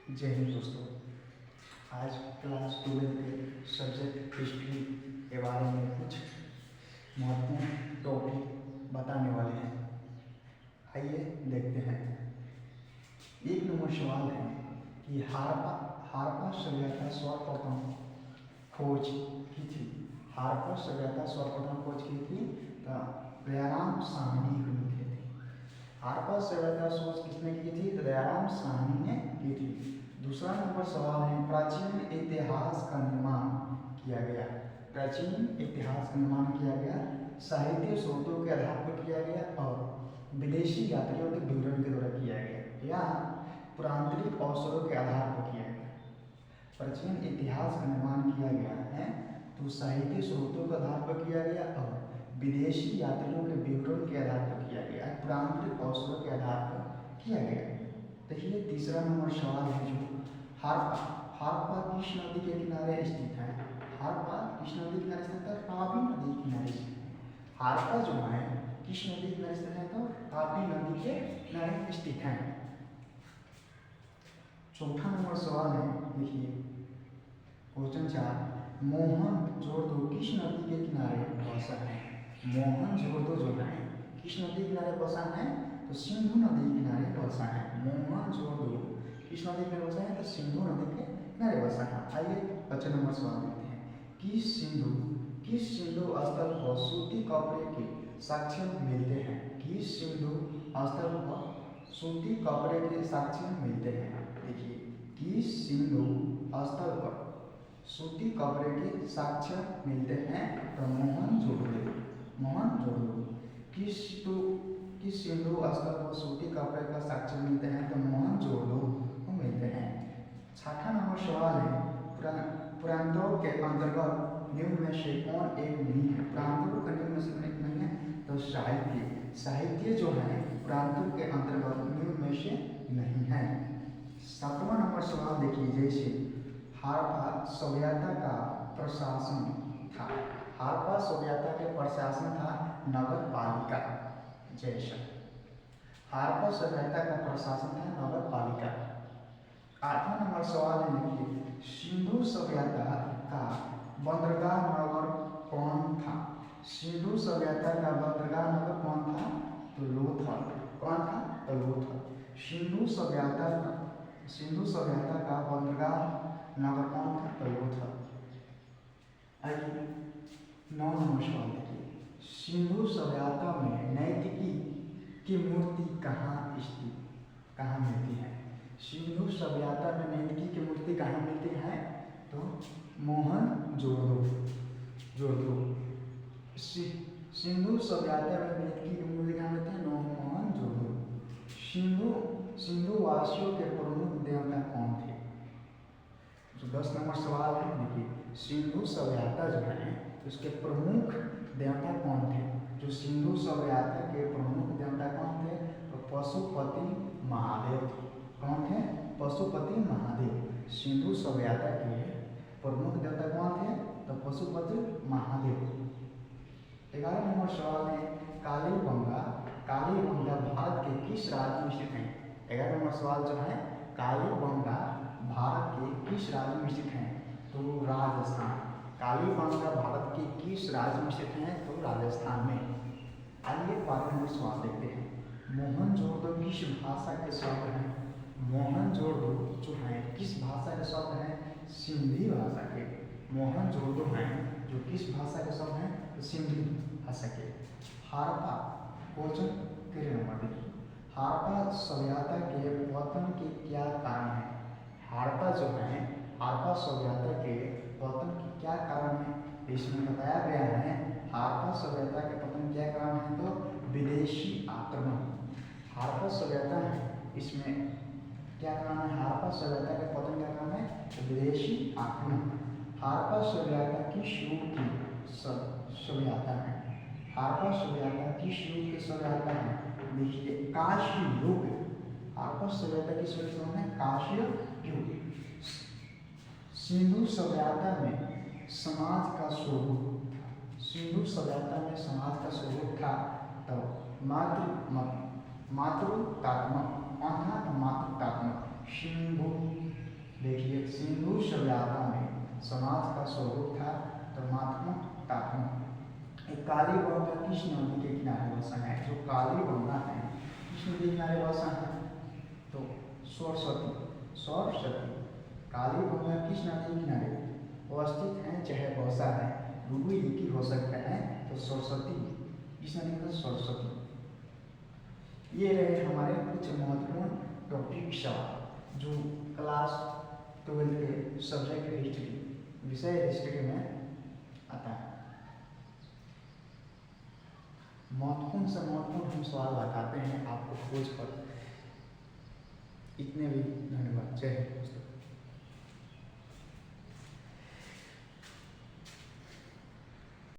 जय हिंद दोस्तों। आज क्लास 12 के सब्जेक्ट हिस्ट्री के बारे में कुछ महत्वपूर्ण टॉपिक बताने वाले हैं। आइए देखते हैं। एक नंबर सवाल है कि हारप्पा सभ्यता सर्वप्रथम खोज की थी। हारप्पा सभ्यता सर्वप्रथम खोज की थी तो दयाराम साहनी ने की थी। हारप्पा सभ्यता खोज किसने की थी? तो दयाराम साहनी ने की थी। दूसरा नंबर सवाल है, प्राचीन इतिहास का निर्माण किया गया। प्राचीन इतिहास का निर्माण किया गया साहित्य स्रोतों के आधार पर किया गया और विदेशी यात्रियों के विवरण के द्वारा किया गया या पुरातांत्रिक अवसरों के आधार पर किया गया। प्राचीन इतिहास का निर्माण किया गया है तो साहित्य स्रोतों के आधार पर किया गया और विदेशी यात्रियों के विवरण के आधार पर किया गया, पुरातांत्रिक अवसरों के आधार पर किया गया। देखिए तीसरा नंबर सवाल है जो हारप्पा किस नदी के किनारे स्थित है? हारप्पा किस नदी के किनारे स्थित है? तापी नदी के किनारे स्थित है। हारप्पा जो है किस नदी के किनारे स्थित है? तो तापी नदी के किनारे स्थित है। चौथा नंबर सवाल है, देखिए क्वेश्चन 4, मोहनजोदड़ो किस नदी के किनारे बसा है? मोहनजोदड़ो जो है किस नदी के किनारे बसा है? तो सिंधु नदी के किनारे बसा है। मोहनजोदड़ो किस नदी के किनारे बसा है? तो सिंधु नदी के किनारे बसा है। आइए 5 नंबर सवाल देखते हैं। किस सिंधु स्थल पर सूती कपड़े के साक्ष्य मिलते हैं? किस सिंधु स्थल पर सूती कपड़े के साक्ष्य मिलते हैं? देखिए किस सिंधु स्थल पर सूती कपड़े के साक्ष्य मिलते हैं? तो मोहनजोदड़ो। किस सिंधु स्थल पर सूती कपड़े का साक्ष्य मिलते हैं? तो मोहनजोदड़ो को मिलते हैं। 6वां नंबर सवाल है, पुरातत्व के अंतर्गत निम्न में से कौन एक नहीं है? पुरातत्व के निम्न में से एक नहीं है तो साहित्य जो है पुरातत्व के अंतर्गत निम्न में से नहीं है। 7वां नंबर सवाल देखिए, जैसे हारप्पा सभ्यता का प्रशासन था। हारप्पा सभ्यता के प्रशासन था नगर पालिका। जैसा हारप्पा सभ्यता का प्रशासन था नगर पालिका। 8वां नंबर सवाल है, देखिए सिंधु सभ्यता का बंदरगाह नगर कौन था? सिंधु सभ्यता का बंदरगाह नगर कौन था? तो लोथल। कौन था? तो लोथल। सिंधु सभ्यता का बंदरगाह नगर कौन था? तो लोथल। आइए 9 नंबर सवाल देखिए, सिंधु सभ्यता में नैतिकी की मूर्ति कहाँ मिलती है? सिंधु सभ्यता में नैतिकी की मूर्ति कहाँ मिलती है? तो मोहनजोदड़ो। सिंधु सभ्यता में नैतिकी की मूर्ति कहाँ मिलती है? मोहनजोदड़ो। सिंधु वासियों के प्रमुख देवता कौन थे? जो 10 नंबर सवाल है, देखिए सिंधु सभ्यता जो है उसके प्रमुख देवता कौन थे? जो सिंधु सभ्यता के प्रमुख देवता कौन थे? तो पशुपति महादेव थे। कौन थे? पशुपति महादेव। सिंधु सभ्यता के प्रमुख देवता कौन थे? तो पशुपति महादेव। 11 नंबर सवाल है, कालीबंगा भारत के किस राज्य में स्थित है? 11 नंबर सवाल जो है, कालीबंगा भारत के किस राज्य में स्थित है? तो राजस्थान। कालीबंगा भारत के किस राज्य में स्थित है? तो राजस्थान में। आइए 12 नंबर सवाल देखते हैं। मोहनजोदड़ो किस भाषा के शब्द हैं? मोहनजोदड़ो जो है किस भाषा के शब्द हैं? सिंधी भाषा के। मोहनजोदड़ो हैं जो किस भाषा के शब्द हैं? तो सिंधी भाषा के। हारप्पा क्वेश्चन के नंबर देखिए, हारप्पा सभ्यता के पतन के क्या कारण है? हारप्पा जो है हारप्पा सभ्यता के पतन के क्या कारण है? इसमें बताया गया है हारप्पा सभ्यता के पतन क्या कारण है? तो विदेशी आक्रमण। हारप्पा सभ्यता है इसमें क्या कारण है? हारप्पा सभ्यता के पतन क्या कारण है? तो विदेशी आक्रमण। हारप्पा सभ्यता किस युग की सभ्यता है? हारप्पा सभ्यता किस युग की सभ्यता है? देखिए कांस्य युग। हारप्पा सभ्यता किस युग से है? कांस्य युग। सिंधु सभ्यता में समाज का स्वरूप था। सिंधु सभ्यता में समाज का स्वरूप था तो मातृतात्मक। मातृतात्मक। सिंधु देखिए, सिंधु सभ्यता में समाज का स्वरूप था धर्मात्मक। एक काली गंगा किस नदी के किनारे बसा है? जो काली गंगा है किस नदी के किनारे बसा है? तो सरस्वती। काली गंगा किस नदी के किनारे अवस्थित है, चाहे बसा है? दोनों एक ही हो सकता है, तो सरस्वती। किस नदी का? सरस्वती। ये रहे हमारे कुछ महत्वपूर्ण टॉपिक सवाल जो क्लास 12 के सब्जेक्ट हिस्ट्री विषय हिस्ट्री में आता है। महत्वपूर्ण से महत्वपूर्ण हम सवाल बताते हैं आपको खोज कर। इतने भी धन्यवाद। जय हिंद।